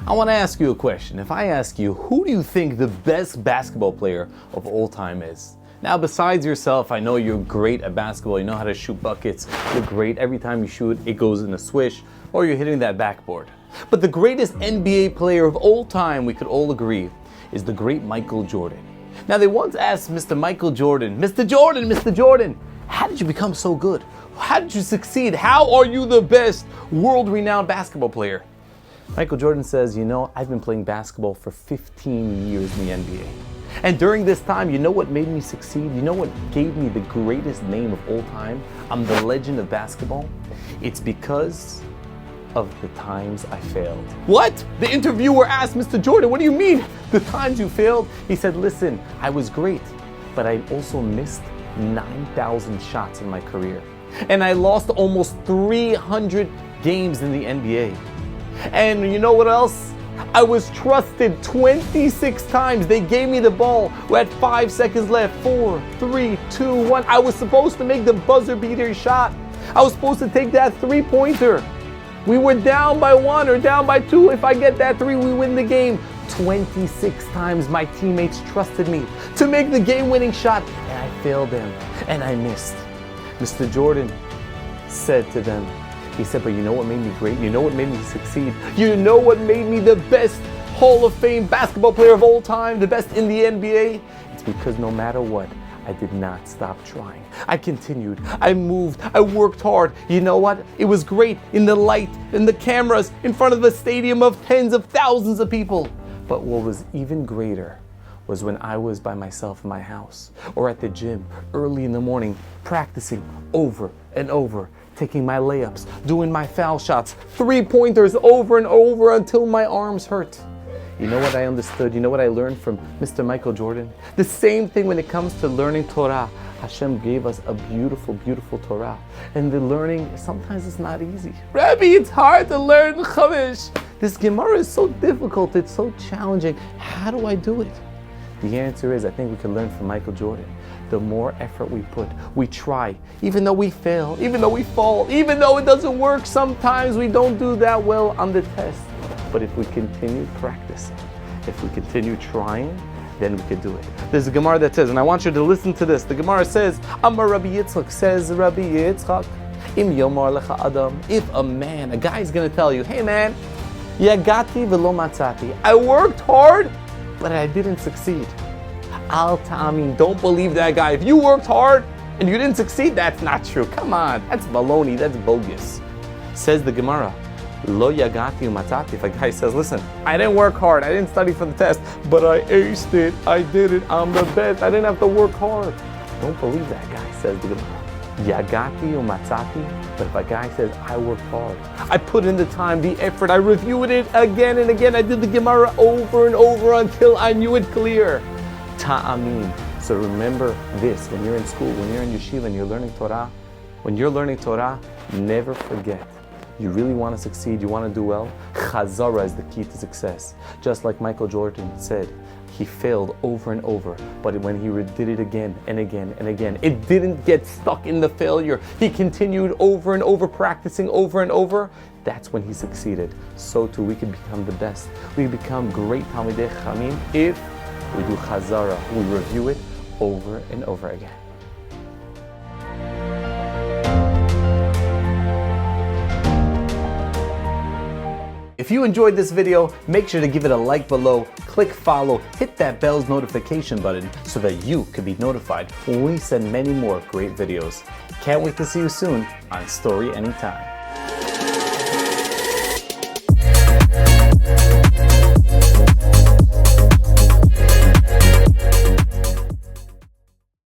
I want to ask you a question. If I ask you, who do you think the best basketball player of all time is? Now, besides yourself, I know you're great at basketball. You know how to shoot buckets. You're great. Every time you shoot, it goes in a swish, or you're hitting that backboard. But the greatest NBA player of all time, we could all agree, is the great Michael Jordan. Now, they once asked Mr. Michael Jordan, Mr. Jordan, how did you become so good? How did you succeed? How are you the best world-renowned basketball player? Michael Jordan says, I've been playing basketball for 15 years in the NBA. And during this time, you know what made me succeed? You know what gave me the greatest name of all time? I'm the legend of basketball. It's because of the times I failed. What? The interviewer asked Mr. Jordan, what do you mean, the times you failed? He said, listen, I was great, but I also missed 9,000 shots in my career. And I lost almost 300 games in the NBA. And you know what else? I was trusted 26 times. They gave me the ball at 5 seconds left. 4, 3, 2, 1. I was supposed to make the buzzer beater shot. I was supposed to take that three-pointer. We were down by 1 or down by 2. If I get that 3, we win the game. 26 times my teammates trusted me to make the game-winning shot, and I failed them, and I missed. Mr. Jordan said to them, he said, but you know what made me great? You know what made me succeed? You know what made me the best Hall of Fame basketball player of all time, the best in the NBA? It's because no matter what, I did not stop trying. I continued, I moved, I worked hard. You know what? It was great in the light, in the cameras, in front of a stadium of tens of thousands of people. But what was even greater was when I was by myself in my house or at the gym early in the morning, practicing over and over, taking my layups, doing my foul shots, three-pointers over and over until my arms hurt. You know what I understood? You know what I learned from Mr. Michael Jordan? The same thing when it comes to learning Torah. Hashem gave us a beautiful, beautiful Torah. And the learning, sometimes it's not easy. Rabbi, it's hard to learn Chumash. This Gemara is so difficult, it's so challenging. How do I do it? The answer is, I think we can learn from Michael Jordan. The more effort we put, we try, even though we fail, even though we fall, even though it doesn't work, sometimes we don't do that well on the test. But if we continue practicing, if we continue trying, then we can do it. There's a Gemara that says, and I want you to listen to this. The Gemara says, Amar Rabbi Yitzchak, says Rabbi Yitzchak, Im Yomar Lecha Adam, if a guy is going to tell you, hey man, Yagati velo matzati, I worked hard, but I didn't succeed. Al ta'amin, don't believe that guy. If you worked hard and you didn't succeed, that's not true. Come on, that's baloney, that's bogus. Says the Gemara, Lo yagati umatati. If a guy says, listen, I didn't work hard, I didn't study for the test, but I aced it, I did it, I'm the best, I didn't have to work hard. Don't believe that guy, says the Gemara. Yagati umatati. But if a guy says, I worked hard, I put in the time, the effort, I reviewed it again and again, I did the Gemara over and over until I knew it clear. Ta'amin. So remember this, when you're in school, when you're in yeshiva and you're learning Torah, never forget. You really want to succeed, you want to do well, chazara is the key to success. Just like Michael Jordan said, he failed over and over, but when he did it again and again and again, it didn't get stuck in the failure. He continued over and over, practicing over and over. That's when he succeeded. So too, we can become the best. We become great Talmidei Chachamim if we do chazara, we review it over and over again. If you enjoyed this video, make sure to give it a like below, click follow, hit that bell's notification button so that you can be notified when we send many more great videos. Can't wait to see you soon on Story Anytime.